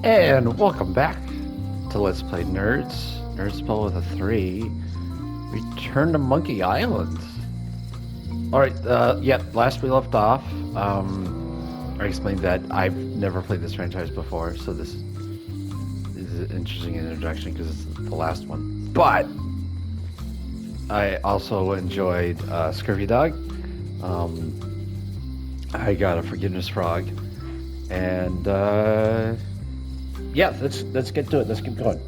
And welcome back to Let's Play Nerds. Nerds spelled with a 3. Return to Monkey Island. Alright, last we left off, I explained that I've never played this franchise before, so this is an interesting introduction because it's the last one. But I also enjoyed Scurvy Dog. I got a Forgiveness Frog. And yeah, let's get to it. Let's keep going.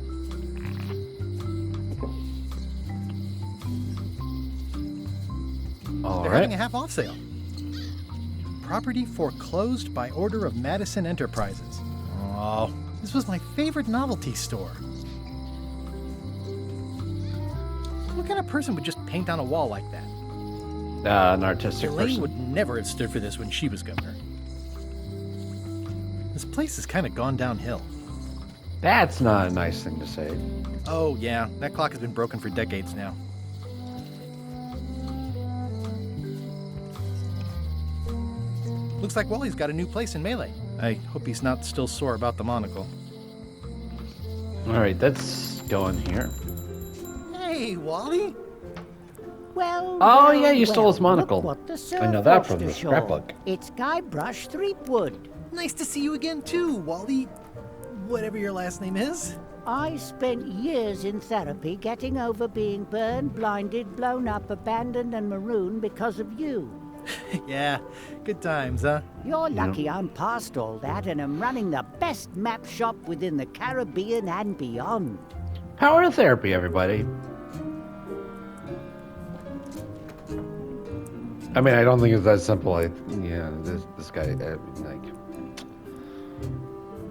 All They're right. having a half-off sale. Property foreclosed by order of Madison Enterprises. Oh, this was my favorite novelty store. What kind of person would just paint on a wall like that? An artistic Elaine person. would never have stood for this when she was governor. This place has kind of gone downhill. That's not a nice thing to say. Oh, yeah, that clock has been broken for decades now. Looks like Wally's got a new place in Melee. I hope he's not still sore about the monocle. All right, let's go in here. Hey, Wally! Well, Oh, yeah, you stole his look monocle. what the I know that from Surf the Foster scrapbook. showed. It's Guybrush Threepwood. Nice to see you again, too, Wally. Whatever your last name is. I spent years in therapy getting over being burned, blinded, blown up, abandoned, and marooned because of you. Yeah, good times, huh? You're lucky I'm past all that and am running the best map shop within the Caribbean and beyond. Power to therapy, everybody. I mean, I don't think it's that simple. This guy,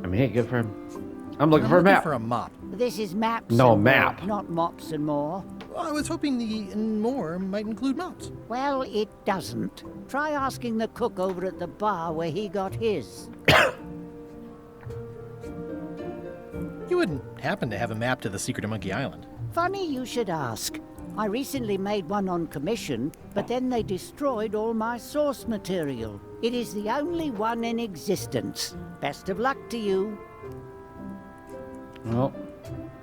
I mean, hey, good for him. I'm looking I'm for a looking map. for a mop. This is maps No, and map. more, not mops and more. Well, I was hoping the and more might include mops. Well, it doesn't. Try asking the cook over at the bar where he got his. You wouldn't happen to have a map to the secret of Monkey Island. Funny you should ask. I recently made one on commission, but then they destroyed all my source material. It is the only one in existence. Best of luck to you. Well,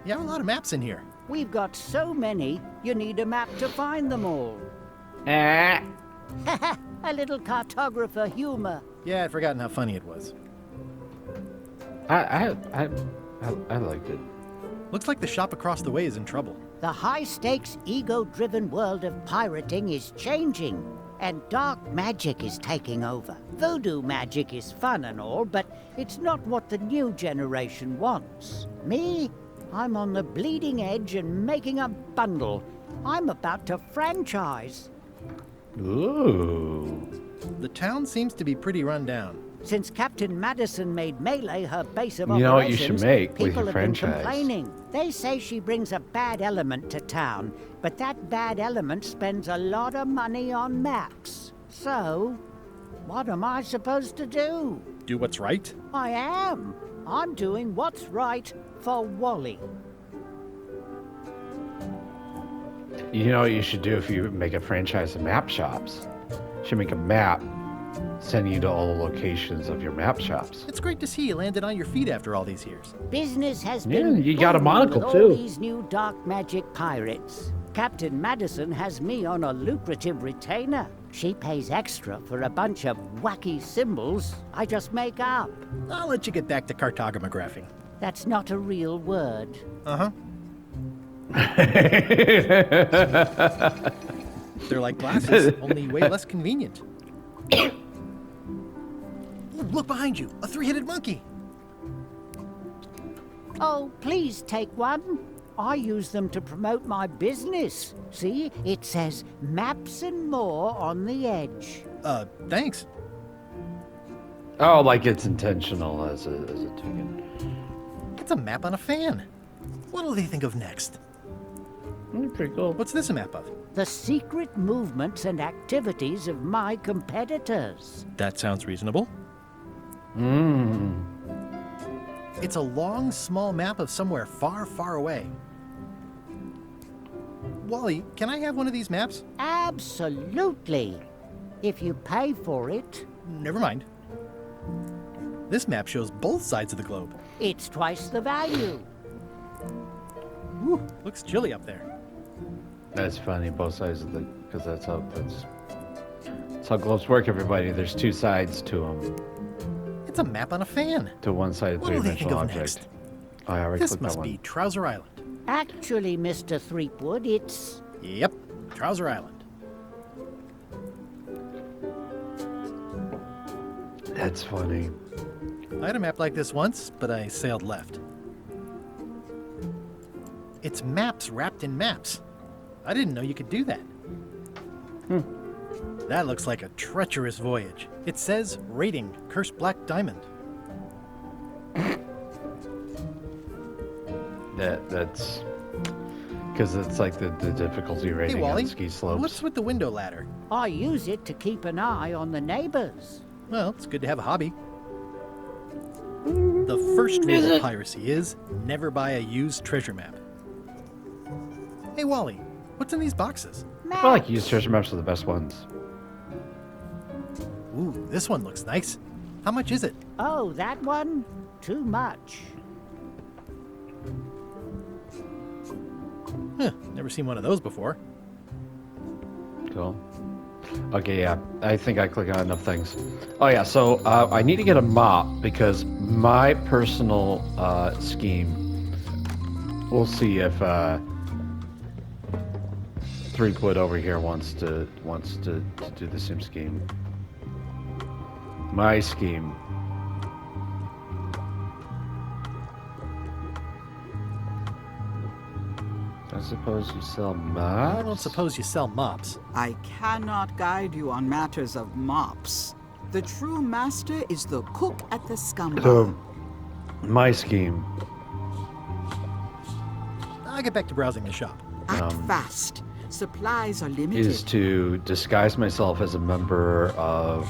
You have a lot of maps in here. We've got so many, you need a map to find them all. eh. A little cartographer humor. Yeah, I'd forgotten how funny it was. I liked it. Looks like the shop across the way is in trouble. The high-stakes, ego-driven world of pirating is changing, and dark magic is taking over. Voodoo magic is fun and all, but it's not what the new generation wants. Me? I'm on the bleeding edge and making a bundle. I'm about to franchise. Ooh. The town seems to be pretty run down. Since Captain Madison made Melee her base of You know what you should operations, make with people your have been franchise? complaining. They say she brings a bad element to town, but that bad element spends a lot of money on maps. So, what am I supposed to do? Do what's right? I am. I'm doing what's right for Wally. You know what you should do if you make a franchise of map shops? You should make a map, send you to all the locations of your map shops. It's great to see you landed on your feet after all these years. Business has Yeah, been you got a booming monocle, with too. all these new dark magic pirates. Captain Madison has me on a lucrative retainer. She pays extra for a bunch of wacky symbols I just make up. I'll let you get back to cartographing. That's not a real word. Uh-huh. They're like glasses, only way less convenient. Ooh, look behind you, a three-headed monkey. Oh, please take one. I use them to promote my business. See, it says maps and more on the edge. Thanks. Oh, like it's intentional as a token. It's a map on a fan. What'll they think of next? Pretty cool. What's this a map of? The secret movements and activities of my competitors. That sounds reasonable. Mmm. It's a long, small map of somewhere far, far away. Wally, can I have one of these maps? Absolutely. If you pay for it. Never mind. This map shows both sides of the globe. It's twice the value. Ooh, looks chilly up there. That's funny, both sides of the, because that's how globes work, everybody. There's two sides to them. It's a map on a fan. To one side of What do they think three-dimensional of object. next? I already This clicked must that one. be Trouser Island. Actually, Mr. Threepwood, it's... Yep, Trouser Island. That's funny. I had a map like this once, but I sailed left. It's maps wrapped in maps. I didn't know you could do that. That looks like a treacherous voyage. It says rating, Cursed Black Diamond. That's because it's like the difficulty Hey, rating Wally, on ski slopes. what's with the window ladder? I use it to keep an eye on the neighbors. Well, it's good to have a hobby. The first rule of piracy is never buy a used treasure map. Hey, Wally, what's in these boxes? I feel like used treasure maps are the best ones. Ooh, this one looks nice. How much is it? Oh, that one? Too much. Huh, never seen one of those before. Cool. Okay, yeah. I think I click on enough things. Oh, yeah. So I need to get a mop because my personal scheme. We'll see if Threepwood over here wants to do the same scheme. My scheme. I suppose you sell I don't mops? suppose you sell mops. I cannot guide you on matters of mops. The true master is the cook at the scum So, bar. my scheme. I'll get back to browsing the shop. Act fast. Supplies are limited. Is to disguise myself as a member of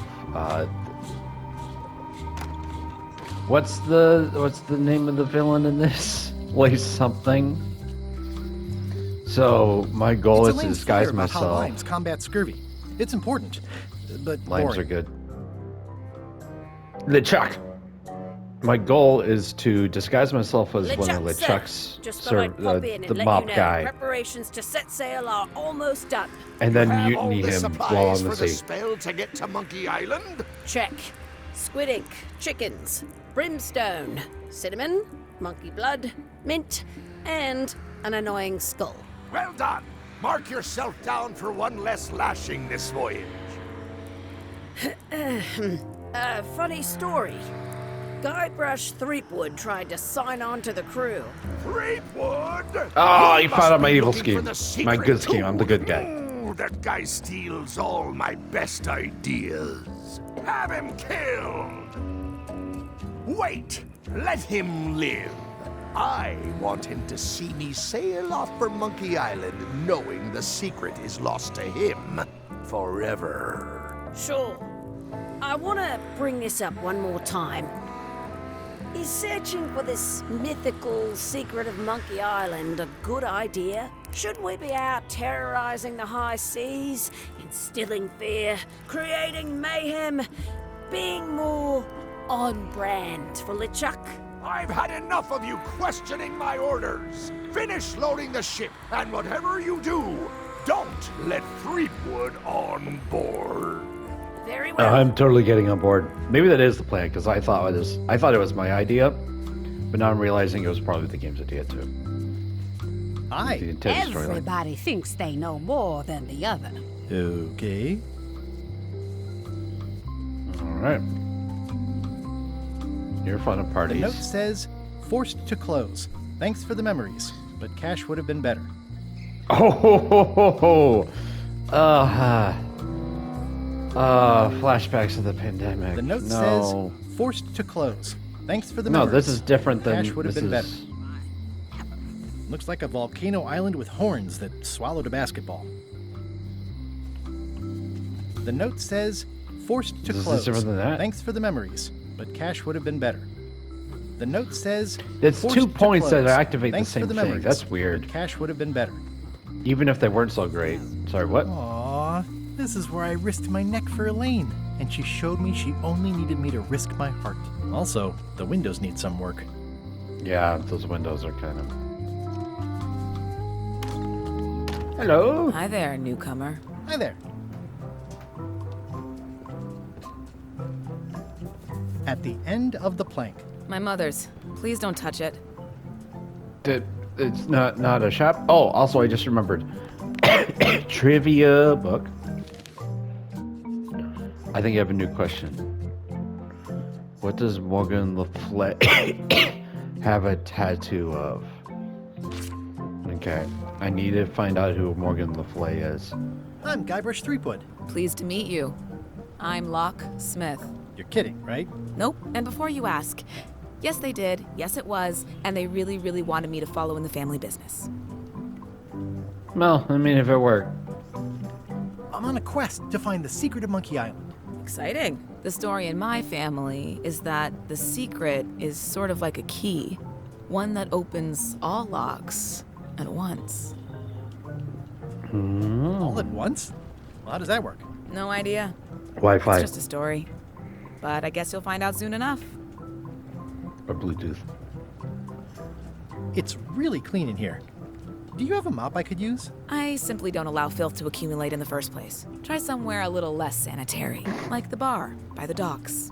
what's the name of the villain in this? Lace something. So my goal It's is to Elaine's disguise theory about how myself. limes combat scurvy. It's important, but Limes boring. are good. LeChuck. My goal is to disguise myself as one of LeChuck, sir. LeChuck's Just thought I'd pop in the and let mop you know guy, preparations to set sail are almost done. and then Have all mutiny the him supplies while on for the the sea. spell to get to Monkey Island? Check. Squid ink, chickens, brimstone, cinnamon, monkey blood, mint, and an annoying skull. Well done. Mark yourself down for one less lashing this voyage. Funny story. Guybrush Threepwood tried to sign on to the crew. Threepwood! Oh, You you must found out my be evil looking for scheme. the My secret good scheme. I'm the too. good guy. Ooh, that guy steals all my best ideas. Have him killed! Wait! Let him live. I want him to see me sail off for Monkey Island knowing the secret is lost to him forever. Sure. I want to bring this up one more time. Is searching for this mythical secret of Monkey Island a good idea? Should we be out terrorizing the high seas, instilling fear, creating mayhem, being more on brand for LeChuck? I've had enough of you questioning my orders. Finish loading the ship, and whatever you do, don't let Threepwood on board. Very well. I'm totally getting on board. Maybe that is the plan because I thought it was my idea, but now I'm realizing it was probably the game's idea too. The Hi. intended storyline. Everybody thinks they know more than the other. Okay. All right. You're fun at The parties. note says, forced to close. Thanks for the memories, but cash would have been better. Oh, ho, ho, ho, ho. Flashbacks of the pandemic. The note no. says, forced to close. Thanks for the No, memories. this is different than Cash would have this been is- Looks like a volcano island with horns that swallowed a basketball. The note says, forced to Is this close. different than that? Thanks for the memories, but cash would have been better. The note says, It's forced 2 to points that close. activate Thanks the for same the thing. memories, That's but weird. cash would have been better. Even if they weren't so great. Sorry, what? Aww. This is where I risked my neck for Elaine, and she showed me she only needed me to risk my heart. Also, the windows need some work. Yeah, those windows are kind of... Hello? Hi there, newcomer. Hi there. At the end of the plank. My mother's. Please don't touch it. It's not a shop? Oh, also, I just remembered. Trivia book. I think I have a new question. What does Morgan Le Fay have a tattoo of? Okay, I need to find out who Morgan Le Fay is. I'm Guybrush Threepwood. Pleased to meet you. I'm Locke Smith. You're kidding, right? Nope. And before you ask, yes, they did. Yes, it was. And they really, really wanted me to follow in the family business. Well, I mean, if it worked. I'm on a quest to find the secret of Monkey Island. Exciting. The story in my family is that the secret is sort of like a key, one that opens all locks at once. All at once? Well, how does that work? No idea. Wi-Fi It's just a story. But I guess you'll find out soon enough. or Bluetooth. It's really clean in here. Do you have a mop I could use? I simply don't allow filth to accumulate in the first place. Try somewhere a little less sanitary, like the bar by the docks.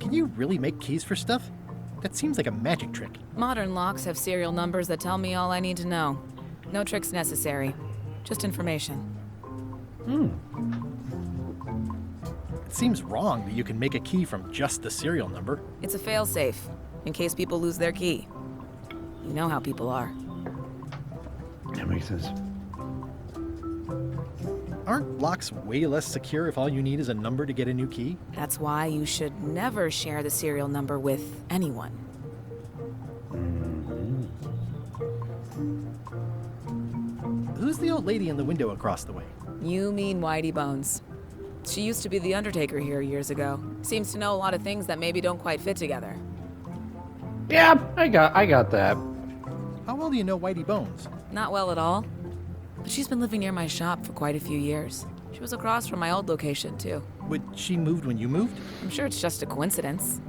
Can you really make keys for stuff? That seems like a magic trick. Modern locks have serial numbers that tell me all I need to know. No tricks necessary, just information. It seems wrong that you can make a key from just the serial number. It's a failsafe, in case people lose their key. You know how people are. That makes sense. Aren't locks way less secure if all you need is a number to get a new key? That's why you should never share the serial number with anyone. Who's the old lady in the window across the way? You mean Whitey Bones. She used to be the Undertaker here years ago. Seems to know a lot of things that maybe don't quite fit together. Yeah, I got that. How well do you know Whitey Bones? Not well at all. But she's been living near my shop for quite a few years. She was across from my old location, too. Would she moved when you moved? I'm sure it's just a coincidence.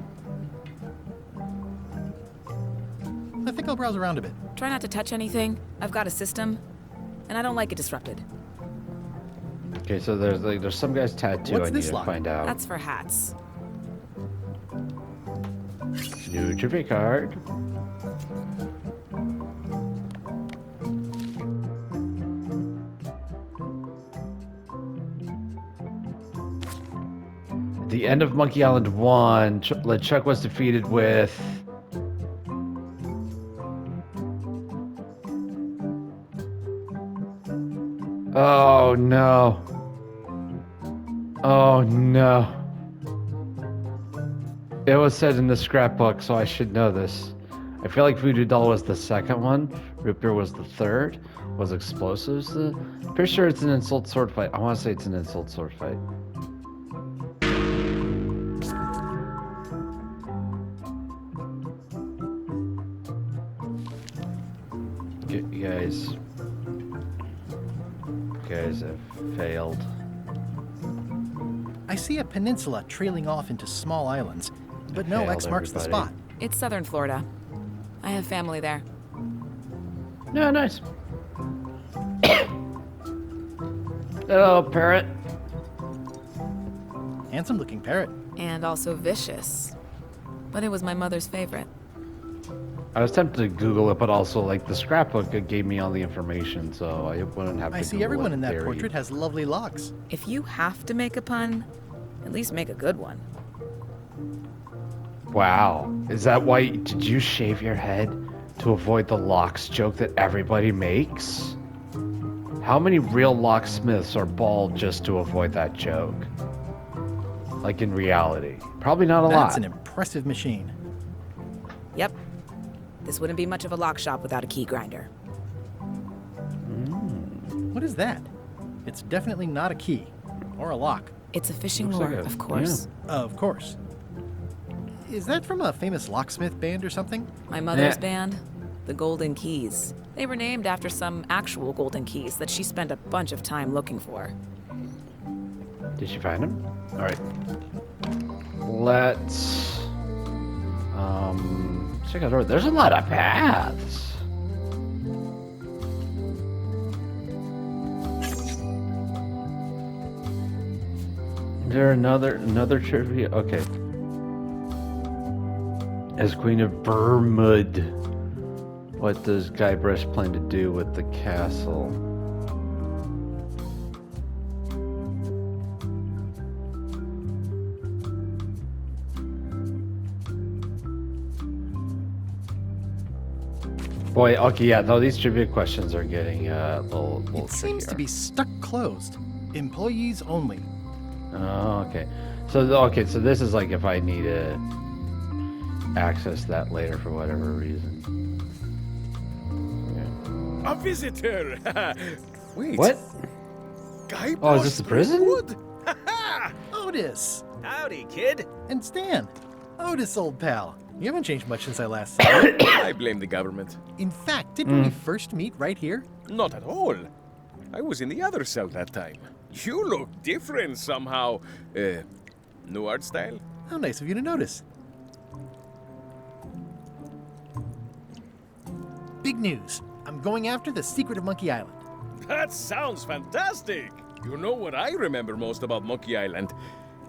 I think I'll browse around a bit. Try not to touch anything. I've got a system, and I don't like it disrupted. Okay, so there's some guy's tattoo What's I need this to lock? find out. That's for hats. New trivia card. At the end of Monkey Island 1, LeChuck was defeated with... Oh no. Oh no. It was said in the scrapbook, so I should know this. I feel like Voodoo Doll was the second one, Root Beer was the third, was Explosives pretty sure it's an insult sword fight. I want to say it's an insult sword fight. You guys have failed. I see a peninsula trailing off into small islands, but no Failed, X marks the everybody. spot. It's southern Florida. I have family there. No, nice. Hello, parrot. Handsome looking parrot. And also vicious. But it was my mother's favorite. I was tempted to Google it, but also, like, the scrapbook it gave me all the information, so I wouldn't have to I see Google everyone it in that very- portrait has lovely locks. If you have to make a pun, at least make a good one. Wow. Is that why... Did you shave your head to avoid the locks joke that everybody makes? How many real locksmiths are bald just to avoid that joke? Like, in reality? Probably not a lot. That's an impressive machine. Yep. This wouldn't be much of a lock shop without a key grinder. What is that? It's definitely not a key. Or a lock. It's a fishing Looks like lure, a- of course. Of course. Is that from a famous locksmith band or something? My mother's Yeah. band. the Golden Keys. They were named after some actual golden keys that she spent a bunch of time looking for. Did you find them? All right. Let's check out. There's a lot of paths. Is there another trivia? Okay. As Queen of Bermud, what does Guybrush plan to do with the castle? Boy, okay, yeah, no, these trivia questions are getting a little It seems to trickier. be stuck closed. Employees only. Oh, okay. So this is like if I need to access that later for whatever reason. A visitor! Wait. What? Guybrush Oh, is this the prison? Threepwood? Otis! Howdy, kid. And Stan. Otis, old pal. You haven't changed much since I last saw you. I blame the government. In fact, didn't we first meet right here? Not at all. I was in the other cell that time. You look different somehow. New art style? How nice of you to notice. Big news. I'm going after the secret of Monkey Island. That sounds fantastic. You know what I remember most about Monkey Island?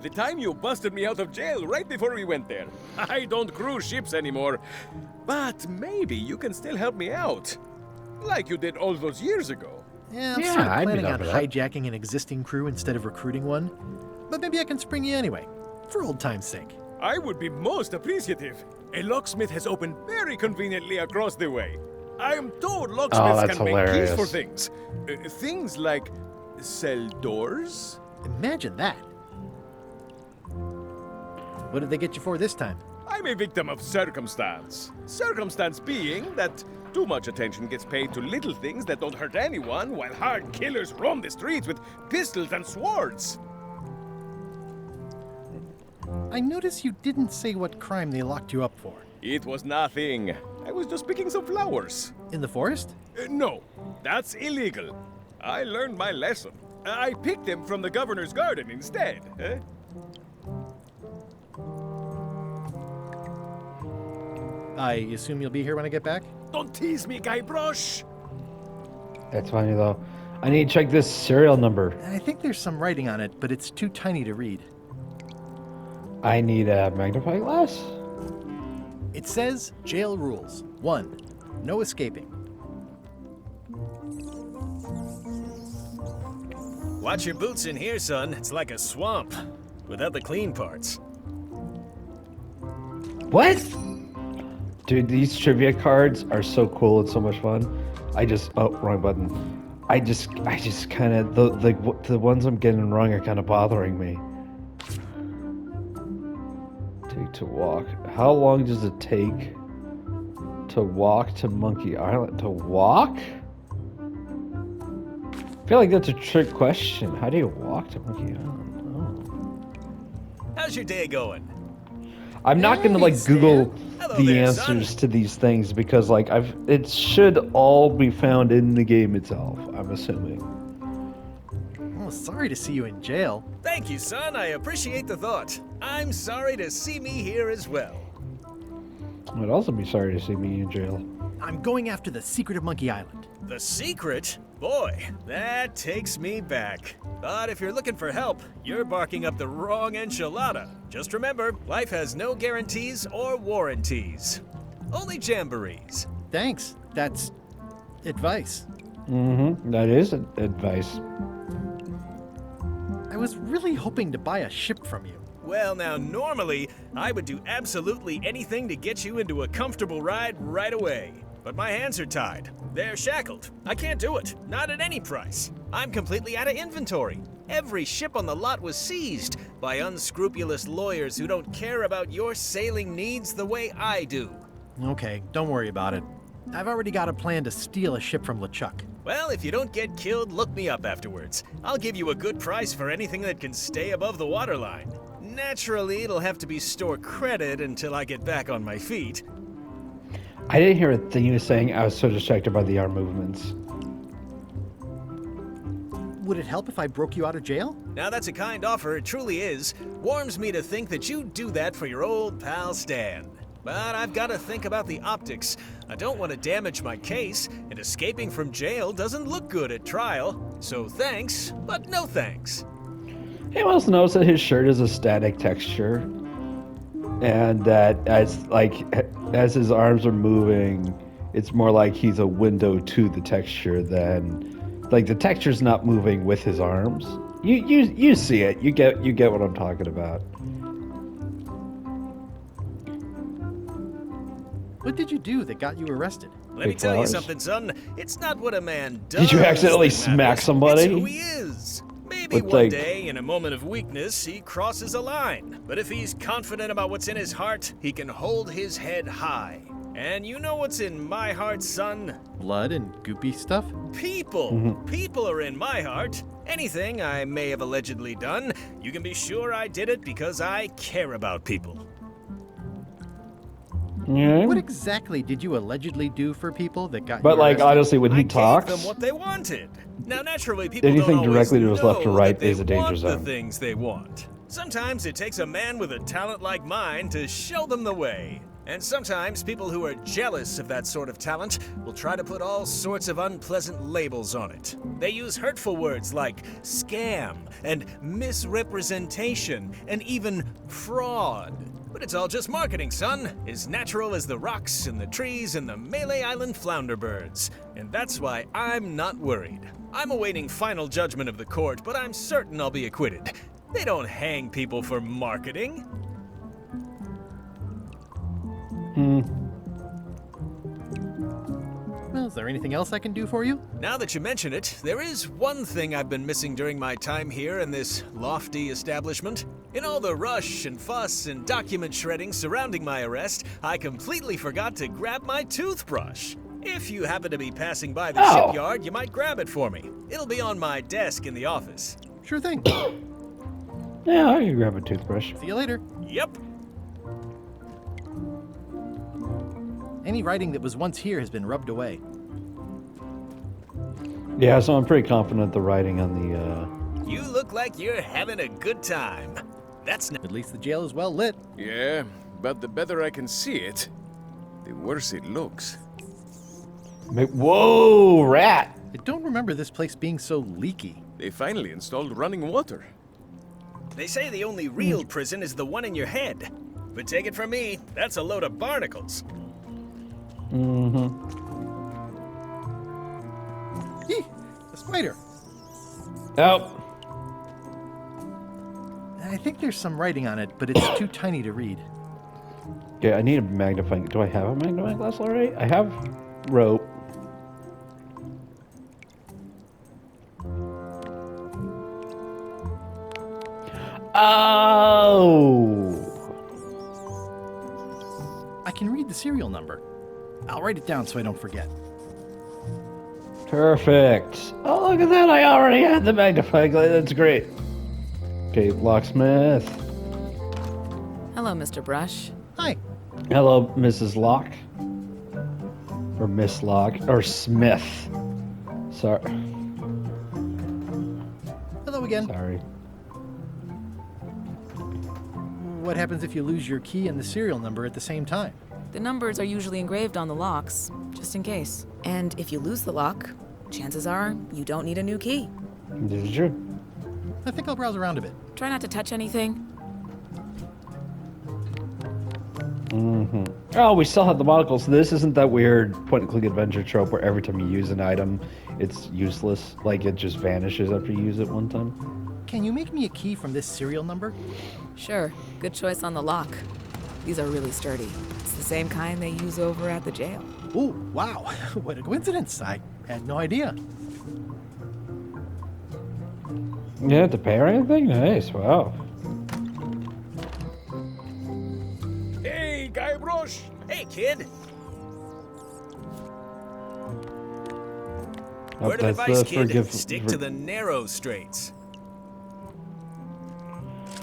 The time you busted me out of jail right before we went there. I don't cruise ships anymore. But maybe you can still help me out. Like you did all those years ago. Yeah, I'm Yeah, sort of I'd be planning down on for that. hijacking an existing crew instead of recruiting one. But maybe I can spring you anyway, for old time's sake. I would be most appreciative. A locksmith has opened very conveniently across the way. I am told locksmiths that's can make keys for hilarious. things. Things like cell doors. Imagine that. What did they get you for this time? I'm a victim of circumstance. Circumstance being that too much attention gets paid to little things that don't hurt anyone, while hard killers roam the streets with pistols and swords. I notice you didn't say what crime they locked you up for. It was nothing. I was just picking some flowers. In the forest? No, that's illegal. I learned my lesson. I picked them from the governor's garden instead. I assume you'll be here when I get back? Don't tease me, Guybrush! That's funny though. I need to check this serial number. I think there's some writing on it, but it's too tiny to read. I need a magnifying glass. It says jail rules. 1. No escaping. Watch your boots in here, son. It's like a swamp, without the clean parts. What? Dude, these trivia cards are so cool and so much fun. Oh, wrong button. I just kind of the ones I'm getting wrong are kind of bothering me. Take to walk. How long does it take to walk to Monkey Island? To walk? I feel like that's a trick question. How do you walk to Monkey Island? How's your day going? I'm not gonna like Stan. Google Hello the there, answers son. to these things because like it should all be found in the game itself, I'm assuming. Oh, sorry to see you in jail. Thank you, son. I appreciate the thought. I'm sorry to see me here as well. I'd also be sorry to see me in jail. I'm going after the secret of Monkey Island. The secret? Boy, that takes me back. But if you're looking for help, you're barking up the wrong enchilada. Just remember, life has no guarantees or warranties. Only jamborees. Thanks. That's advice. Mm-hmm. That is advice. I was really hoping to buy a ship from you. Well, now, normally, I would do absolutely anything to get you into a comfortable ride right away. But my hands are tied. They're shackled. I can't do it. Not at any price. I'm completely out of inventory. Every ship on the lot was seized by unscrupulous lawyers who don't care about your sailing needs the way I do. Okay, don't worry about it. I've already got a plan to steal a ship from LeChuck. Well, if you don't get killed, look me up afterwards. I'll give you a good price for anything that can stay above the waterline. Naturally, it'll have to be store credit until I get back on my feet. I didn't hear a thing he was saying. I was so distracted by the arm movements. Would it help if I broke you out of jail? Now that's a kind offer, it truly is. Warms me to think that you'd do that for your old pal Stan. But I've got to think about the optics. I don't want to damage my case, and escaping from jail doesn't look good at trial. So thanks, but no thanks. Anyone else notice that his shirt is a static texture? And that as his arms are moving, it's more like he's a window to the texture than like the texture's not moving with his arms. You see it. You get what I'm talking about. What did you do that got you arrested? Let me Big tell you flowers. something, son. It's not what a man does. Did you accidentally that smack matters. somebody? It's who he is. Maybe With, one like- day, in a moment of weakness, he crosses a line. But if he's confident about what's in his heart, he can hold his head high. And you know what's in my heart, son? Blood and goopy stuff? People. People are in my heart. Anything I may have allegedly done, you can be sure I did it because I care about people. Yeah. What exactly did you allegedly do for people that got But you like arrested? honestly, when he I gave talks, them what they wanted. Now, naturally, people Anything don't always directly to his left or know right that they is a danger want zone. The things they want. Sometimes it takes a man with a talent like mine to show them the way. And sometimes people who are jealous of that sort of talent will try to put all sorts of unpleasant labels on it. They use hurtful words like scam and misrepresentation and even fraud. But it's all just marketing, son. As natural as the rocks and the trees and the Malay Island flounder birds. And that's why I'm not worried. I'm awaiting final judgment of the court, but I'm certain I'll be acquitted. They don't hang people for marketing. Well, is there anything else I can do for you? Now that you mention it, there is one thing I've been missing during my time here in this lofty establishment. In all the rush and fuss and document shredding surrounding my arrest, I completely forgot to grab my toothbrush. If you happen to be passing by the Oh. shipyard, you might grab it for me. It'll be on my desk in the office. Sure thing. yeah, I can grab a toothbrush. See you later. Yep. Any writing that was once here has been rubbed away. Yeah, so I'm pretty confident the writing on the. You look like you're having a good time. That's not. At least the jail is well lit. Yeah, but the better I can see it, the worse it looks. Whoa, rat! I don't remember this place being so leaky. They finally installed running water. They say the only real prison is the one in your head. But take it from me, that's a load of barnacles. Eeh, a spider. Oh, I think there's some writing on it, but it's too tiny to read. okay. I need a magnifying. Do I have a magnifying glass already? I have rope. Oh. I can read the serial number. I'll write it down so I don't forget. Perfect. Oh, look at that. I already had the magnifying glass. That's great. Okay, locksmith. Hello, Mr. Brush. Hi. Hello, Mrs. Locke. Or Miss Locke. Or Smith. Sorry. Hello again. Sorry. What happens if you lose your key and the serial number at the same time? The numbers are usually engraved on the locks, just in case. And if you lose the lock, chances are you don't need a new key. This is true. I think I'll browse around a bit. Try not to touch anything. Oh, we still have the monocles. So this isn't that weird point-and-click adventure trope where every time you use an item, it's useless. Like, it just vanishes after you use it one time. Can you make me a key from this serial number? Sure, good choice on the lock. These are really sturdy. It's the same kind they use over at the jail. Oh, wow. What a coincidence. I had no idea. You have to pay or anything? Nice, wow. Hey, Guybrush! Hey, kid. Oh, Word of that's advice, the kid. Stick to the narrow straights.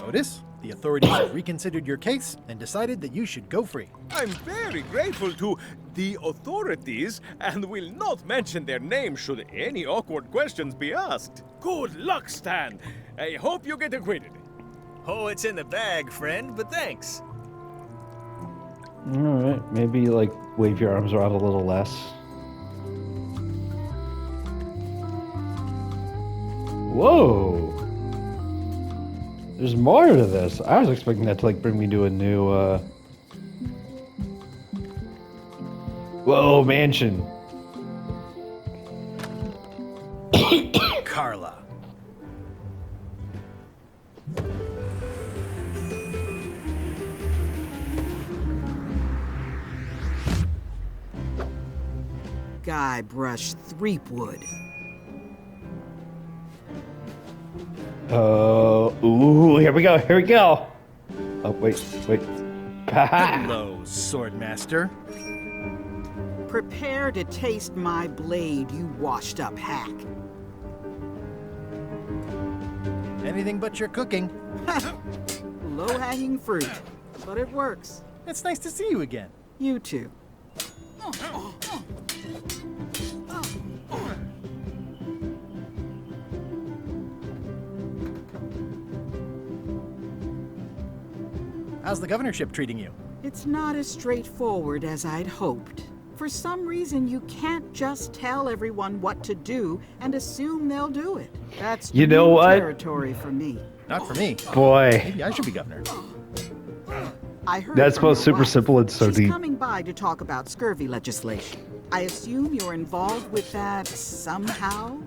Otis, The authorities have reconsidered your case and decided that you should go free. I'm very grateful to the authorities and will not mention their name should any awkward questions be asked. Good luck, Stan. I hope you get acquitted. Oh, it's in the bag, friend, but thanks. Alright, maybe, like, wave your arms around a little less. Whoa! There's more to this. I was expecting that to, like, bring me to a new, Whoa, mansion. Carla. Guybrush Threepwood. Ooh, here we go, here we go. Oh, wait. Hello, Swordmaster. Prepare to taste my blade, you washed-up hack. Anything but your cooking. Low-hanging fruit, but it works. It's nice to see you again. You too. How's the governorship treating you? It's not as straightforward as I'd hoped. For some reason, you can't just tell everyone what to do and assume they'll do it. That's You know new what? territory for me. Not for me. Boy, Maybe I should be governor. I heard that's from both your super wife. simple and so She's deep. coming by to talk about scurvy legislation. I assume you're involved with that somehow?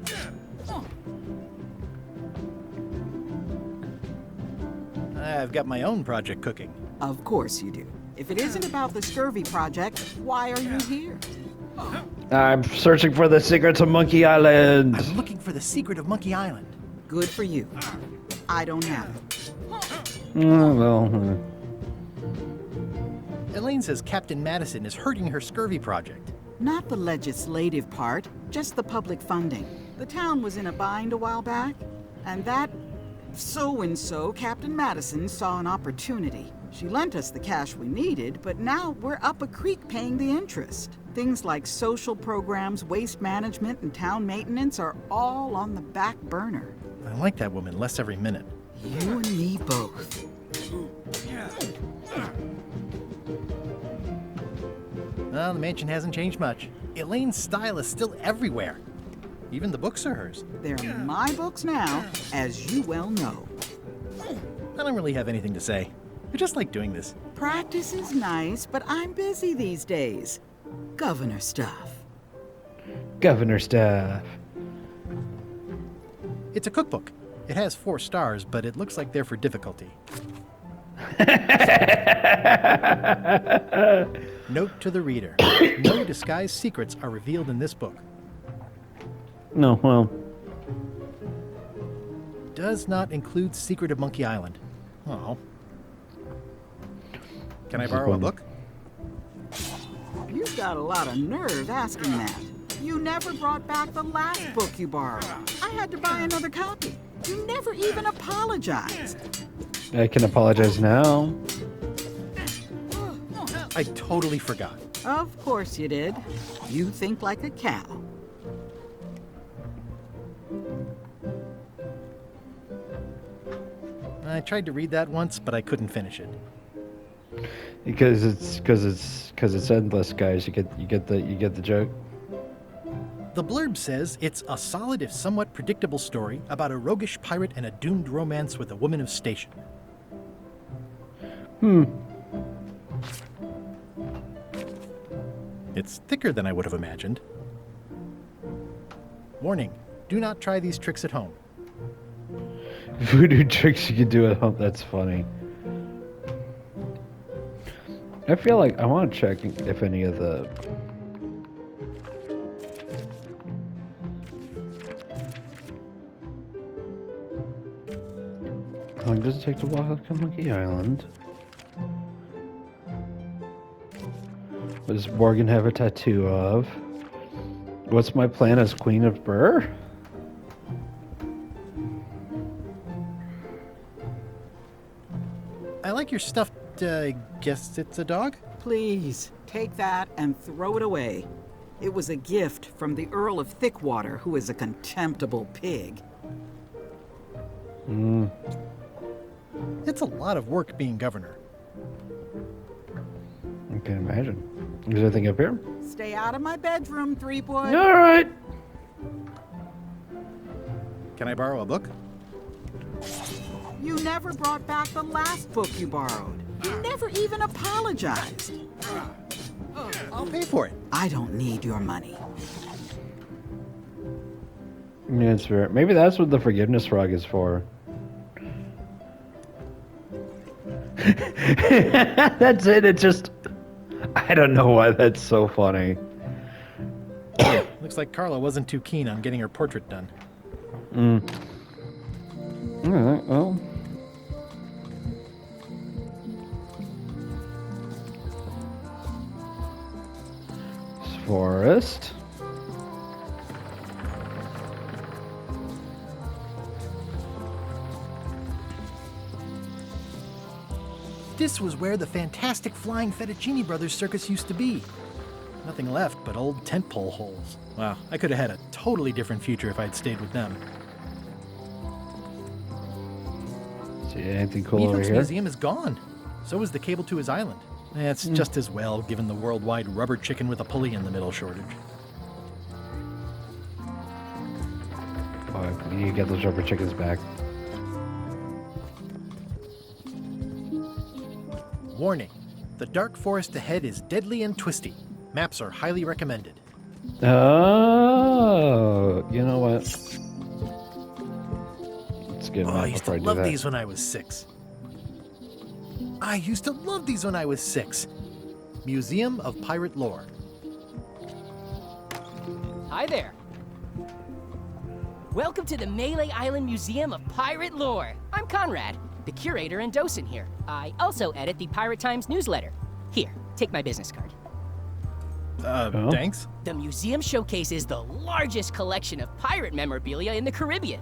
I've got my own project cooking. Of course you do. If it isn't about the scurvy project, why are you here? I'm searching for the secrets of Monkey Island. I'm looking for the secret of Monkey Island. Good for you. I don't have it. Well, Elaine says Captain Madison is hurting her scurvy project. Not the legislative part, just the public funding. The town was in a bind a while back, and that so-and-so, Captain Madison, saw an opportunity. She lent us the cash we needed, but now we're up a creek paying the interest. Things like social programs, waste management, and town maintenance are all on the back burner. I like that woman less every minute. You and me both. Well, the mansion hasn't changed much. Elaine's style is still everywhere. Even the books are hers. They're my books now, as you well know. I don't really have anything to say. I just like doing this. Practice is nice, but I'm busy these days. Governor stuff. governor stuff. It's a cookbook. It has 4 stars, but it looks like they're for difficulty. Note to the reader. No disguised secrets are revealed in this book. No, well. Does not include Secret of Monkey Island. Oh. Can I borrow a book? You've got a lot of nerve asking that. You never brought back the last book you borrowed. I had to buy another copy. You never even apologized. I can apologize now. I totally forgot. Of course you did. You think like a cow. I tried to read that once, but I couldn't finish it. Because it's endless, guys. You get the joke. The blurb says it's a solid if somewhat predictable story about a roguish pirate and a doomed romance with a woman of station. It's thicker than I would have imagined. Warning, do not try these tricks at home. Voodoo tricks you can do at home. That's funny. I feel like I want to check if any of the... How long does it take to walk up to Monkey Island? What does Morgan have a tattoo of? What's my plan as Queen of Burr? like your stuffed, guess it's a dog? Please, take that and throw it away. It was a gift from the Earl of Thickwater, who is a contemptible pig. It's a lot of work being governor. I can imagine. Is there anything up here? Stay out of my bedroom, Threepwood. All right. Can I borrow a book? You never brought back the last book you borrowed. You never even apologized. I'll pay for it. I don't need your money. Yeah, it's fair. Maybe that's what the forgiveness frog is for. That's it. It's just... I don't know why that's so funny. Looks like Carla wasn't too keen on getting her portrait done. Alright, well... Forest. This was where the fantastic Flying Fettuccine Brothers circus used to be. Nothing left but old tentpole holes. Wow, I could have had a totally different future if I'd stayed with them. See anything cool over Meathook's here? museum is gone. So is the cable to his island. It's just as well, given the worldwide rubber chicken with a pulley in the middle shortage. Oh, we need to get those rubber chickens back. Warning. The dark forest ahead is deadly and twisty. Maps are highly recommended. Oh, you know what? Let's get a Oh, map I used to before I do love that. these when I was 6. I used to love these when I was 6. Museum of Pirate Lore. Hi there. Welcome to the Melee Island Museum of Pirate Lore. I'm Conrad, the curator and docent here. I also edit the Pirate Times newsletter. Here, take my business card. Thanks. The museum showcases the largest collection of pirate memorabilia in the Caribbean.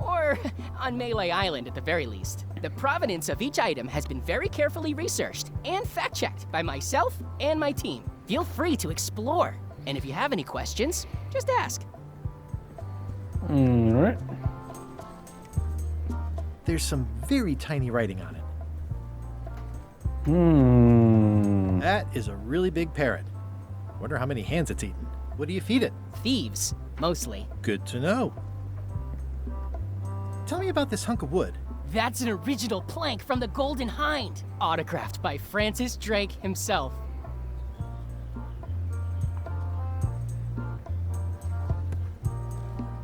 Or on Melee Island at the very least. The provenance of each item has been very carefully researched and fact-checked by myself and my team. Feel free to explore. And if you have any questions, just ask. Alright. There's some very tiny writing on it. That is a really big parrot. Wonder how many hands it's eaten. What do you feed it? Thieves, mostly. Good to know. Tell me about this hunk of wood. That's an original plank from the Golden Hind, autographed by Francis Drake himself.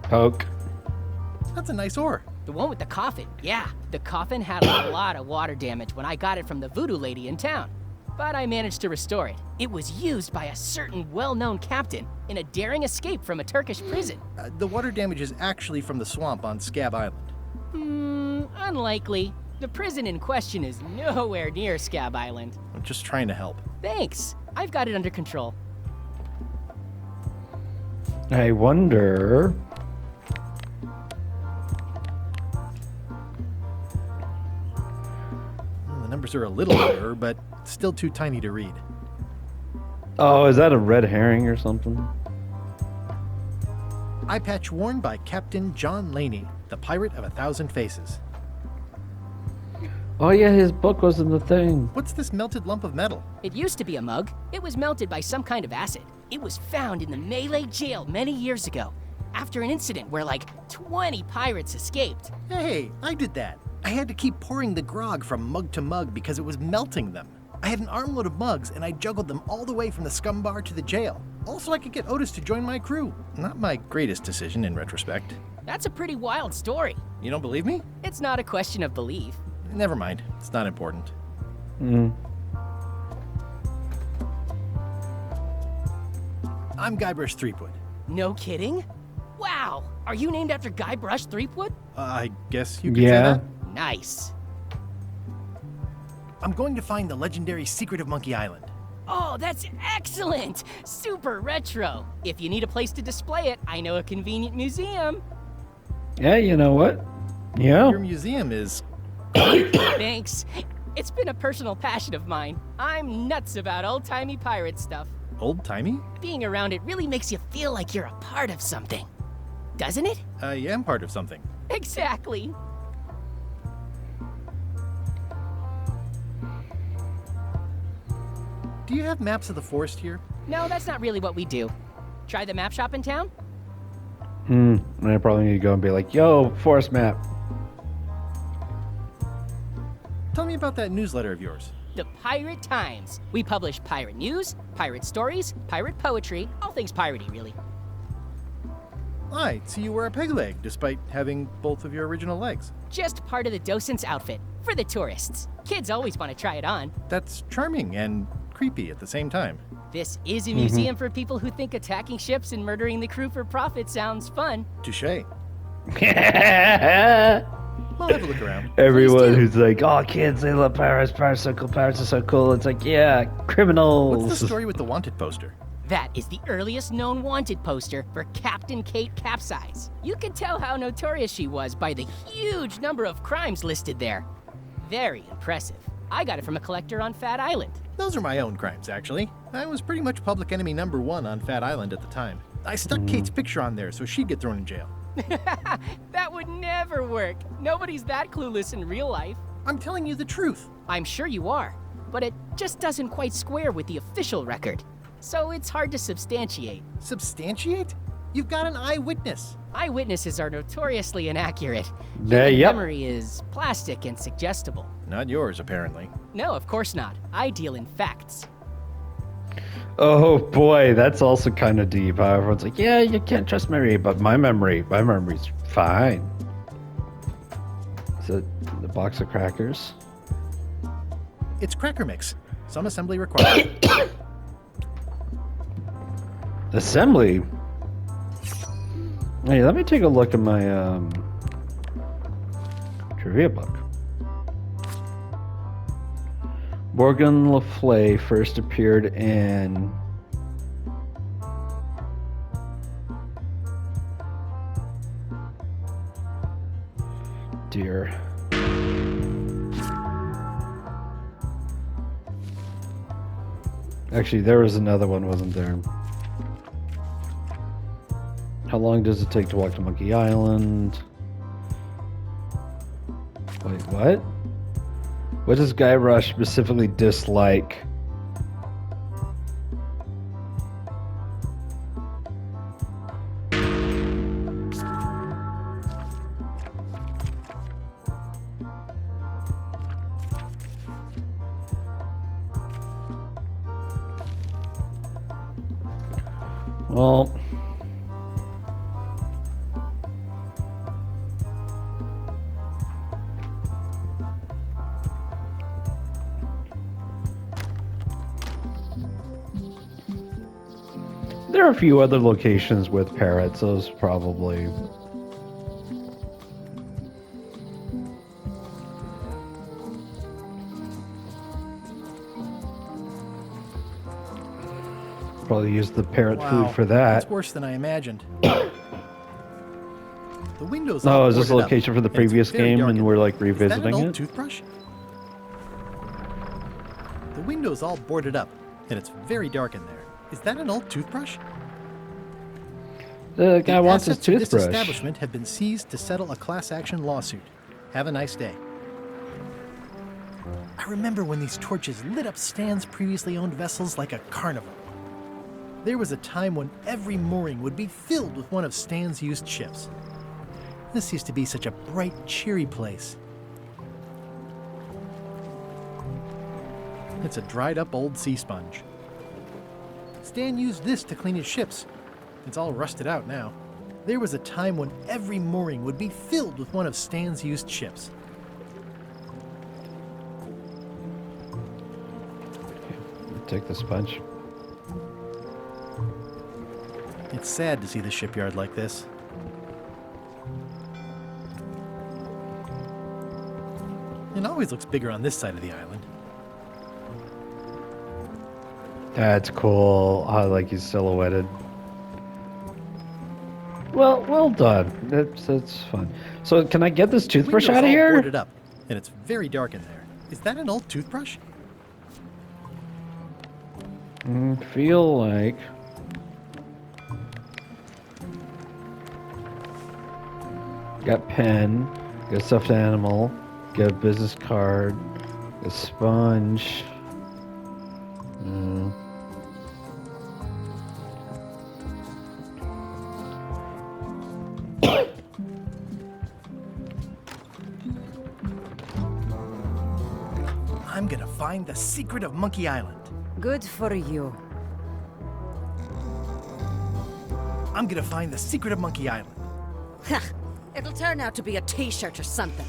Poke. That's a nice oar. The one with the coffin, yeah. The coffin had a lot of water damage when I got it from the voodoo lady in town. But I managed to restore it. It was used by a certain well-known captain in a daring escape from a Turkish prison. The water damage is actually from the swamp on Scab Island. Unlikely. The prison in question is nowhere near Scab Island. I'm just trying to help. Thanks. I've got it under control. I wonder... Well, the numbers are a little blurred, but still too tiny to read. Oh, is that a red herring or something? Eye patch worn by Captain John Laney, the Pirate of 1,000 Faces. Oh yeah, his book was in the thing. What's this melted lump of metal? It used to be a mug. It was melted by some kind of acid. It was found in the Malay jail many years ago, after an incident where like 20 pirates escaped. Hey, I did that. I had to keep pouring the grog from mug to mug because it was melting them. I had an armload of mugs and I juggled them all the way from the scum bar to the jail. Also, I could get Otis to join my crew. Not my greatest decision in retrospect. That's a pretty wild story. You don't believe me? It's not a question of belief. Never mind. It's not important. I'm Guybrush Threepwood. No kidding? Wow, are you named after Guybrush Threepwood? I guess you could say that. Nice. I'm going to find the legendary secret of Monkey Island. Oh, that's excellent! Super retro. If you need a place to display it, I know a convenient museum. Yeah, you know what? Yeah. Your museum is... Thanks. It's been a personal passion of mine. I'm nuts about old-timey pirate stuff. Old-timey? Being around it really makes you feel like you're a part of something. Doesn't it? I am part of something. Exactly. Do you have maps of the forest here? No, that's not really what we do. Try the map shop in town? I probably need to go and be like, yo, forest map. Tell me about that newsletter of yours. The Pirate Times. We publish pirate news, pirate stories, pirate poetry, all things piratey, really. I see you wear a peg leg, despite having both of your original legs. Just part of the docent's outfit, for the tourists. Kids always want to try it on. That's charming and creepy at the same time. This is a museum for people who think attacking ships and murdering the crew for profit sounds fun. Touché. I'll have a look around. Everyone who's like, oh, kids, they love pirates. Pirates are so cool. It's like, yeah, criminals. What's the story with the wanted poster? That is the earliest known wanted poster for Captain Kate Capsize. You can tell how notorious she was by the huge number of crimes listed there. Very impressive. I got it from a collector on Fat Island. Those are my own crimes, actually. I was pretty much public enemy #1 on Fat Island at the time. I stuck Kate's picture on there so she'd get thrown in jail. That would never work. Nobody's that clueless in real life. I'm telling you the truth. I'm sure you are, but it just doesn't quite square with the official record. So it's hard to substantiate. Substantiate? You've got an eyewitness. Eyewitnesses are notoriously inaccurate. Yep. Memory is plastic and suggestible. Not yours, apparently. No, of course not. I deal in facts. Oh boy, that's also kind of deep. How everyone's like, yeah, you can't trust memory, but my memory's fine. Is it the box of crackers? It's cracker mix. Some assembly required. Assembly? Hey, let me take a look at my trivia book. Morgan Le Fay first appeared in dear. Actually, there was another one, wasn't there? How long does it take to walk to Monkey Island? Wait, what? What does Guybrush specifically dislike? Well, there are a few other locations with parrots. Those probably. Probably use the parrot food for that. That's worse than I imagined. The windows. Oh, is this a location for the previous game and we're like revisiting Is that an old it? toothbrush? The window's all boarded up, and it's very dark in there. Is that an old toothbrush? The guy wants his assets of this toothbrush. establishment have been seized to settle a class action lawsuit. Have a nice day. I remember when these torches lit up Stan's previously owned vessels like a carnival. There was a time when every mooring would be filled with one of Stan's used ships. This used to be such a bright, cheery place. It's a dried up old sea sponge. Stan used this to clean his ships. It's all rusted out now. There was a time when every mooring would be filled with one of Stan's used ships. Take the sponge. It's sad to see the shipyard like this. It always looks bigger on this side of the island. That's cool. I like he's silhouetted. Well done. That's fun. So can I get this toothbrush Windows out of all here? boarded up, and it's very dark in there. Is that an old toothbrush? Feel like. Got pen, got a stuffed animal, got a business card, a sponge. I'm gonna find the secret of Monkey Island. Good for you. I'm gonna find the secret of Monkey Island. It'll turn out to be a t-shirt or something.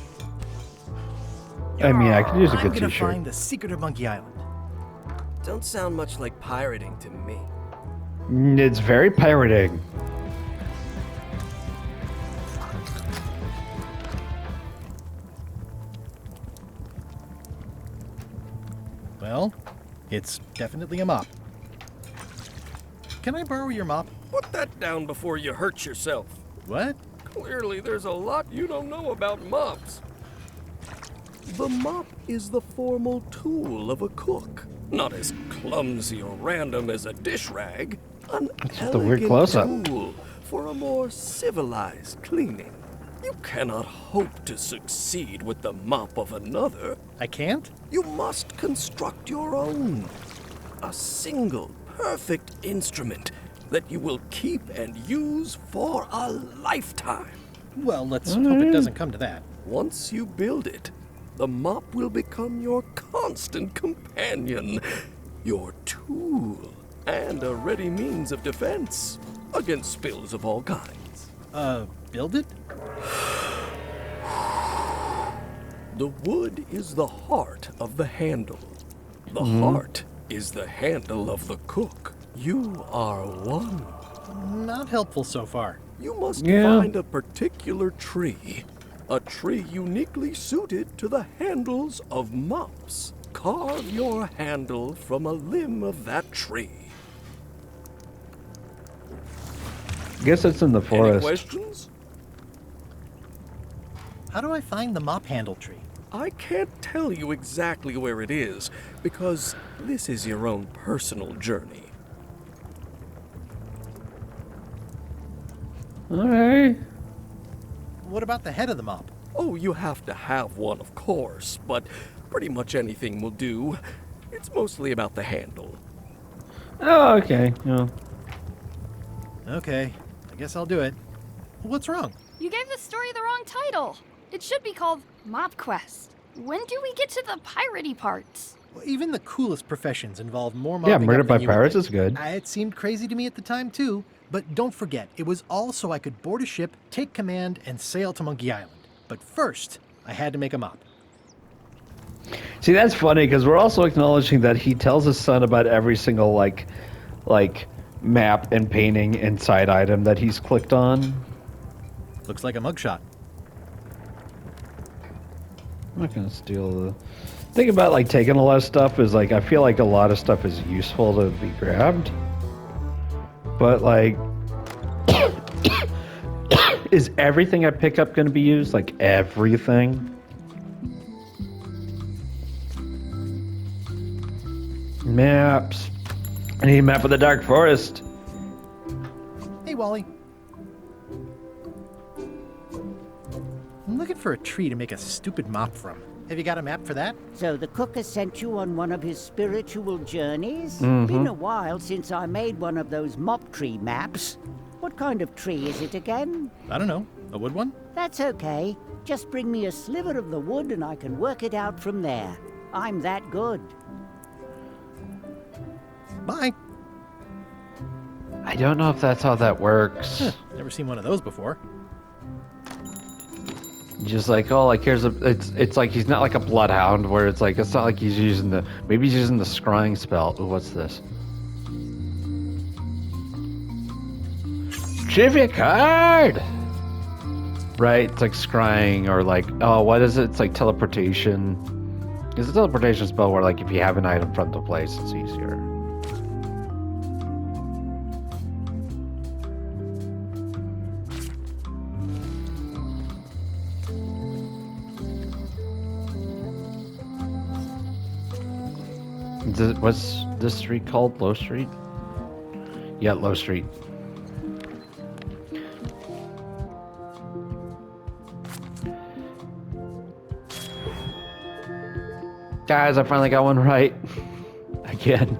I mean, I could use a I'm good gonna t-shirt. find the secret of Monkey Island. Don't sound much like pirating to me. It's very pirating. Well, it's definitely a mop. Can I borrow your mop? Put that down before you hurt yourself. What? Clearly, there's a lot you don't know about mops. The mop is the formal tool of a cook, not as clumsy or random as a dish rag. An That's just a weird elegant close-up. tool for a more civilized cleaning. You cannot hope to succeed with the mop of another. I can't? You must construct your own. A single, perfect instrument that you will keep and use for a lifetime. Well, let's hope it doesn't come to that. Once you build it, the mop will become your constant companion, your tool, and a ready means of defense against spills of all kinds. Build it? The wood is the heart of the handle. The heart is the handle of the cook. You are one. Not helpful so far. You must Yeah. find a particular tree. A tree uniquely suited to the handles of mops. Carve your handle from a limb of that tree. Guess it's in the Any forest. questions? How do I find the mop handle tree? I can't tell you exactly where it is, because this is your own personal journey. Alright. What about the head of the mop? Oh, you have to have one, of course, but pretty much anything will do. It's mostly about the handle. Oh, okay. Yeah. Okay, I guess I'll do it. What's wrong? You gave the story the wrong title. It should be called Mop Quest. When do we get to the piratey parts? Well, even the coolest professions involve more mopping Yeah, up Murder than by you would Pirates think. is good. It seemed crazy to me at the time, too. But don't forget, it was all so I could board a ship, take command, and sail to Monkey Island. But first, I had to make a mop. See, that's funny because we're also acknowledging that he tells his son about every single like map and painting and side item that he's clicked on. Looks like a mugshot. I'm not gonna steal the thing about like taking a lot of stuff is like I feel like a lot of stuff is useful to be grabbed. But like is everything I pick up gonna be used? Like everything? Maps. I need a map of the Dark Forest. Hey, Wally. I'm looking for a tree to make a stupid mop from. Have you got a map for that? So the cook has sent you on one of his spiritual journeys? Mhm. Been a while since I made one of those mop tree maps. What kind of tree is it again? I don't know. A wood one? That's okay. Just bring me a sliver of the wood and I can work it out from there. I'm that good. Bye. I don't know if that's how that works. Never seen one of those before. Just like, oh, like here's a, it's like he's not like a bloodhound where it's like, it's not like he's using the, maybe he's using the scrying spell. Ooh, what's this? Trivia card! Right, it's like scrying or like, oh, what is it? It's like teleportation. It's a teleportation spell where like if you have an item from the place, it's easier. what's this street called? Low Street? Yeah, Low Street. Guys, I finally got one right. Again.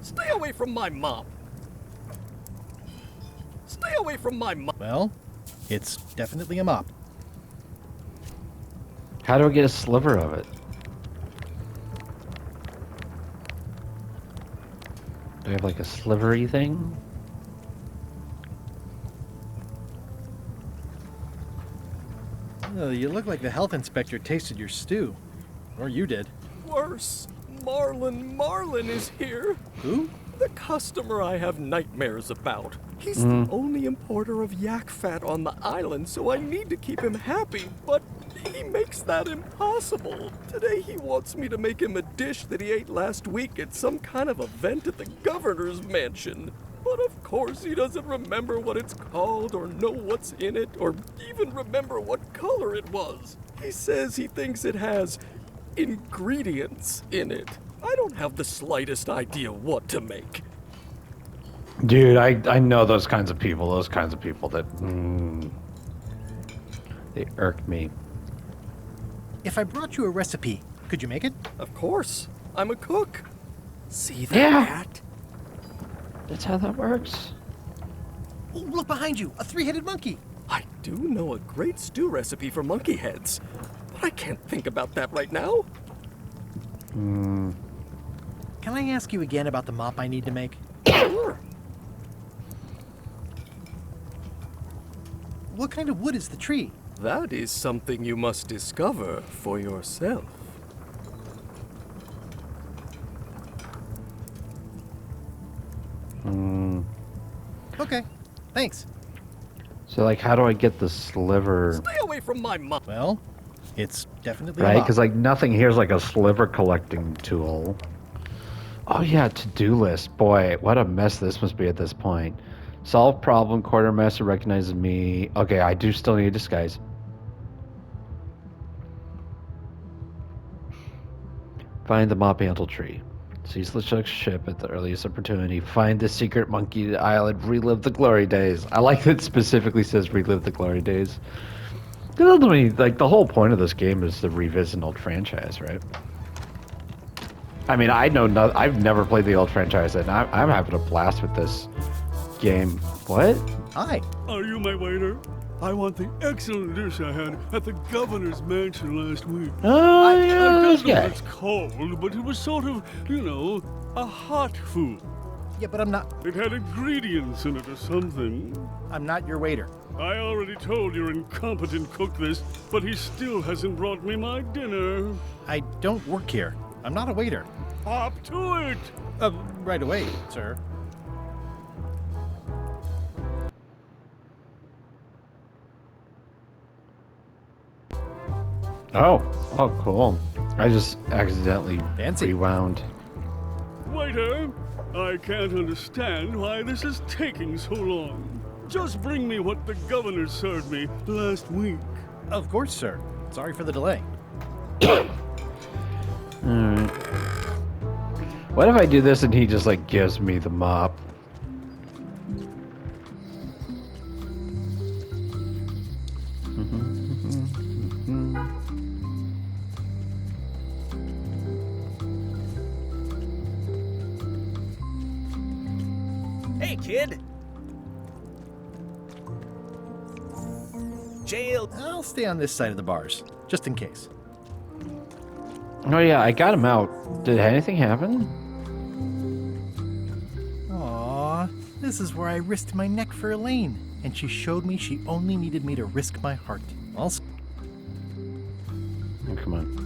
Stay away from my mop. Stay away from my mop. Well, it's definitely a mop. How do I get a sliver of it? Do I have like a slivery thing? Oh, you look like the health inspector tasted your stew. Or you did. Worse. Marlin is here. Who? The customer I have nightmares about. He's the only importer of yak fat on the island, so I need to keep him happy, but he makes that impossible. Today he wants me to make him a dish that he ate last week at some kind of event at the governor's mansion. But of course he doesn't remember what it's called or know what's in it or even remember what color it was. He says he thinks it has ingredients in it. I don't have the slightest idea what to make. Dude, I know those kinds of people that they irk me. If I brought you a recipe, could you make it? Of course. I'm a cook. See that? Yeah. That's how that works. Oh, look behind you, a three-headed monkey. I do know a great stew recipe for monkey heads, but I can't think about that right now. Can I ask you again about the mop I need to make? Sure. What kind of wood is the tree? That is something you must discover for yourself. Okay, thanks. So, like, how do I get the sliver? Stay away from my mom. Well, it's definitely a Right? mop. Because, like, nothing here's like a sliver collecting tool. Oh, yeah, to-do list. Boy, what a mess this must be at this point. Solve problem, quartermaster recognizes me. Okay, I do still need a disguise. Find the mop mantle tree. Seize the ship at the earliest opportunity. Find the secret monkey island. Relive the glory days. I like that it specifically says relive the glory days. Because ultimately, like, the whole point of this game is to revisit an old franchise, right? I mean, I've never played the old franchise, and I'm having a blast with this game. What? Hi. Are you my waiter? I want the excellent dish I had at the governor's mansion last week. Oh, I yeah, don't this know guy. what it's called, but it was sort of, a hot food. Yeah, but I'm not. It had ingredients in it or something. I'm not your waiter. I already told your incompetent cook this, but he still hasn't brought me my dinner. I don't work here. I'm not a waiter. Hop to it! Right away, sir. Oh, cool. I just accidentally Fancy. rewound. Waiter, I can't understand why this is taking so long. Just bring me what the governor served me last week. Of course, sir. Sorry for the delay. Alright. What if I do this and he just, like, gives me the mop? Hey, kid! Jail. I'll stay on this side of the bars, just in case. Oh yeah, I got him out. Did anything happen? Aw, this is where I risked my neck for Elaine, and she showed me she only needed me to risk my heart. Also, Oh, come on.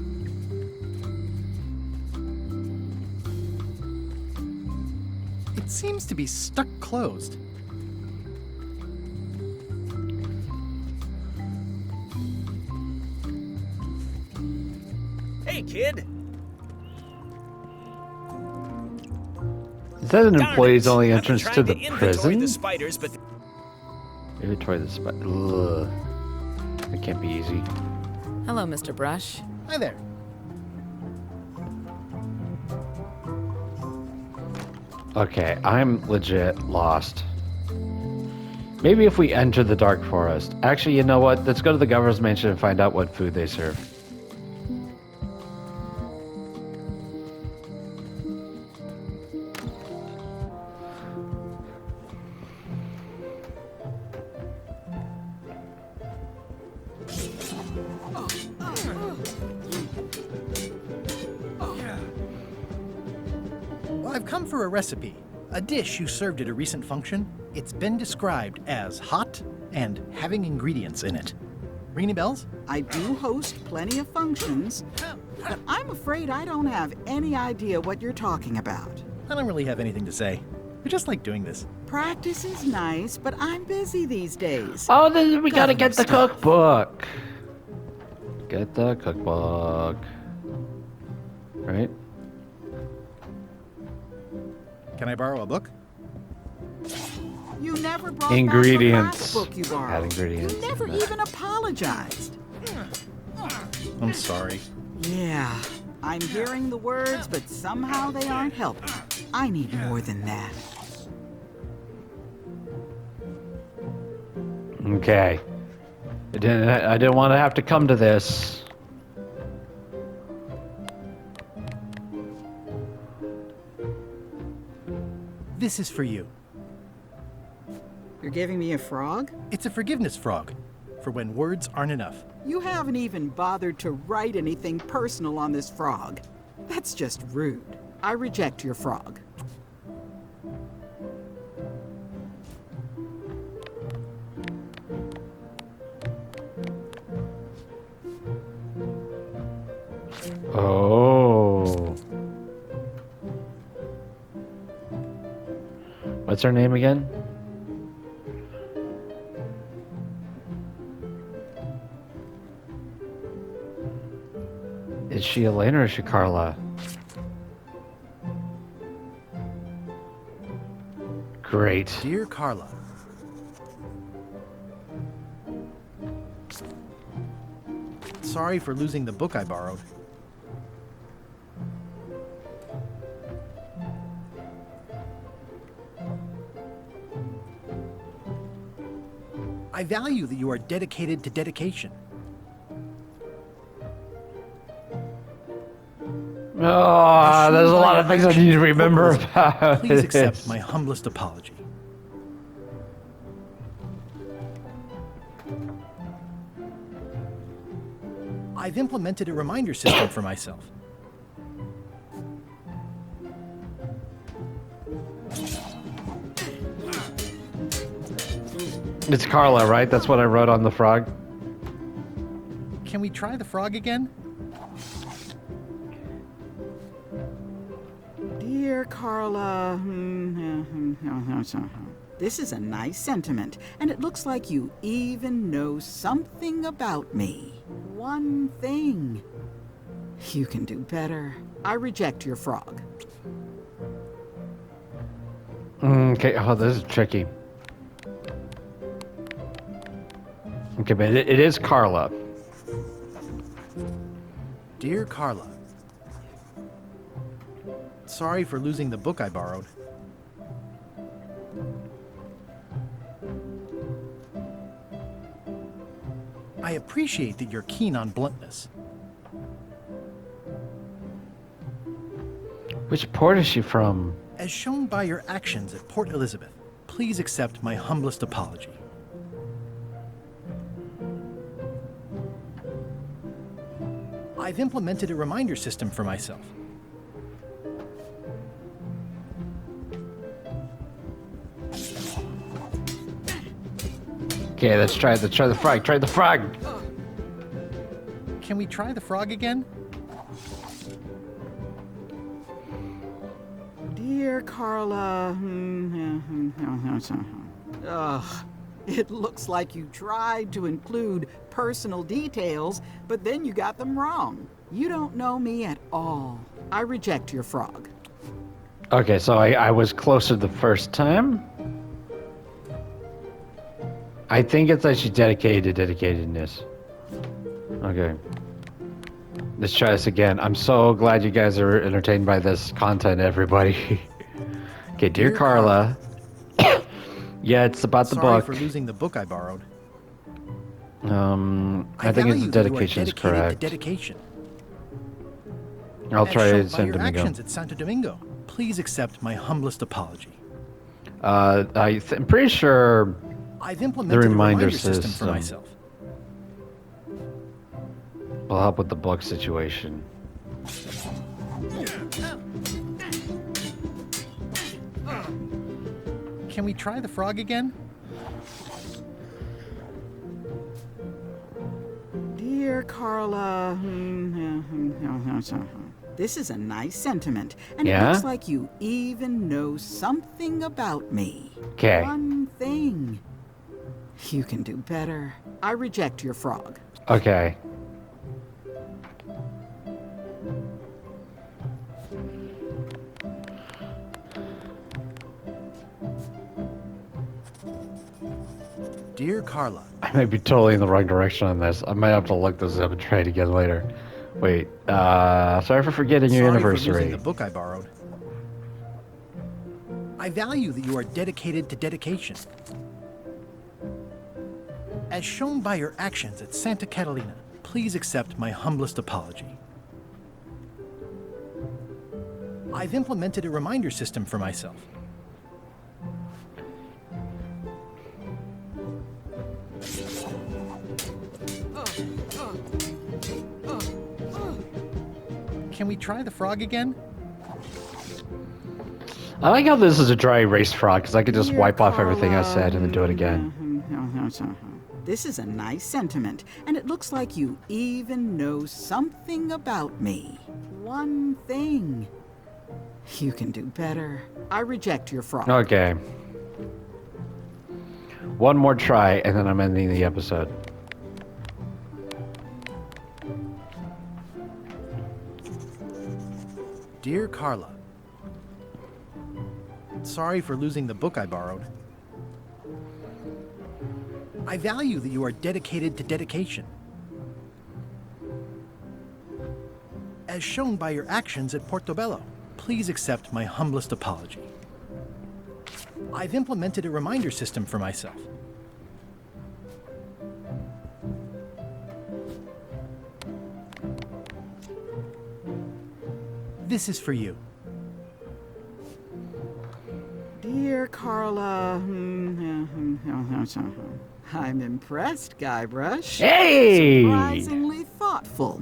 it seems to be stuck closed. Hey, kid. Is that an Darn employees it. only I've been entrance trying to the inventory prison? the spiders, but Inventory the spider. Ugh. That can't be easy. Hello, Mr. Brush. Hi there. Okay, I'm legit lost. Maybe if we enter the Dark Forest. Actually, you know what? Let's go to the Governor's Mansion and find out what food they serve. Well, I've come for a recipe. A dish you served at a recent function. It's been described as hot and having ingredients in it. Ring any bells? I do host plenty of functions, but I'm afraid I don't have any idea what you're talking about. I don't really have anything to say. I just like doing this. Practice is nice, but I'm busy these days. Oh, then we gotta get the stuff. cookbook. Get the cookbook. Right? Can I borrow a book? You never brought Ingredients. back the last book you borrowed. Add ingredients. You never even apologized. I'm sorry. Yeah, I'm hearing the words, but somehow they aren't helping. I need more than that. Okay. I didn't want to have to come to this. This is for you. You're giving me a frog? It's a forgiveness frog, for when words aren't enough. You haven't even bothered to write anything personal on this frog. That's just rude. I reject your frog. Oh. What's her name again? Is she Elena or is she Carla? Great. Dear Carla. Sorry for losing the book I borrowed. I value that you are dedicated to dedication. Oh, there's a lot of things I need to remember about Please accept this. my humblest apology. I've implemented a reminder system for myself. It's Carla, right? That's what I wrote on the frog. Can we try the frog again? Dear Carla, this is a nice sentiment, and it looks like you even know something about me. One thing. You can do better. I reject your frog. Okay, oh, this is tricky. Okay, but it is Carla. Dear Carla. Sorry for losing the book I borrowed. I appreciate that you're keen on bluntness. Which port is she from? As shown by your actions at Port Elizabeth, please accept my humblest apology. I've implemented a reminder system for myself. Okay, let's try the frog. Try the frog. Can we try the frog again? Dear Carla, ugh, it looks like you tried to include personal details, but then you got them wrong. You don't know me at all. I reject your frog. Okay, so I was closer the first time. I think it's actually dedicated to dedicatedness. Okay. Let's try this again. I'm so glad you guys are entertained by this content, everybody. Okay, dear Carla. Yeah, it's about the book. Sorry for losing the book I borrowed. I think it's dedication is correct. Dedication. I'll try As shown by San your Domingo. actions at Santo Domingo. Please accept my humblest apology. I'm pretty sure I've implemented the reminder a system for myself. will help with the book situation. Can we try the frog again? Dear Carla, this is a nice sentiment, and it Yeah? looks like you even know something about me. 'Kay. One thing. You can do better. I reject your frog. Okay. Dear Carla, I might be totally in the wrong direction on this. I might have to look this up and try it again later. Wait, sorry for forgetting your sorry for anniversary. losing the book I borrowed. I value that you are dedicated to dedication. As shown by your actions at Santa Catalina, please accept my humblest apology. I've implemented a reminder system for myself. Can we try the frog again? I like how this is a dry erase frog, because I could just wipe off everything I said and then do it again. This is a nice sentiment, and it looks like you even know something about me. One thing. You can do better. I reject your frog. Okay. One more try, and then I'm ending the episode. Dear Carla, sorry for losing the book I borrowed. I value that you are dedicated to dedication. As shown by your actions at Portobello, please accept my humblest apology. I've implemented a reminder system for myself. This is for you. Dear Carla, I'm impressed, Guybrush. Hey! Surprisingly thoughtful.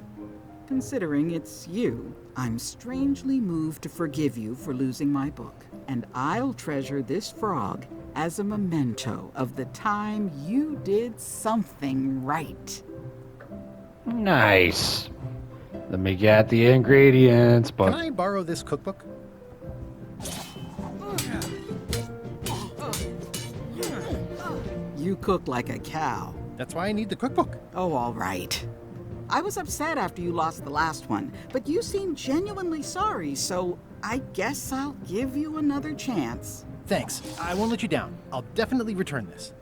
Considering it's you, I'm strangely moved to forgive you for losing my book, and I'll treasure this frog as a memento of the time you did something right. Nice. Let me get the ingredients, but Can I borrow this cookbook? You cook like a cow. That's why I need the cookbook. Oh, all right. I was upset after you lost the last one, but you seemed genuinely sorry, so I guess I'll give you another chance. Thanks. I won't let you down. I'll definitely return this.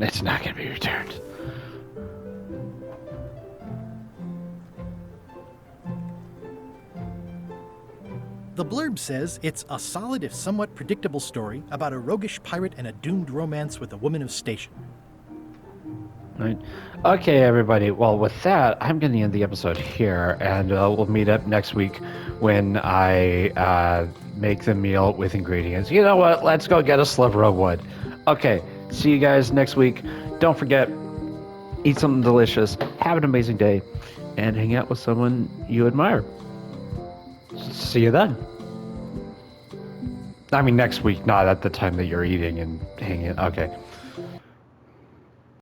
it's not going to be returned. The blurb says it's a solid if somewhat predictable story about a roguish pirate and a doomed romance with a woman of station. Right. Okay, everybody. Well, with that, I'm going to end the episode here, and we'll meet up next week when I make the meal with ingredients. You know what? Let's go get a sliver of wood. Okay, see you guys next week. Don't forget, eat something delicious, have an amazing day, and hang out with someone you admire. See you then. I mean, next week, not at the time that you're eating and hanging. Okay.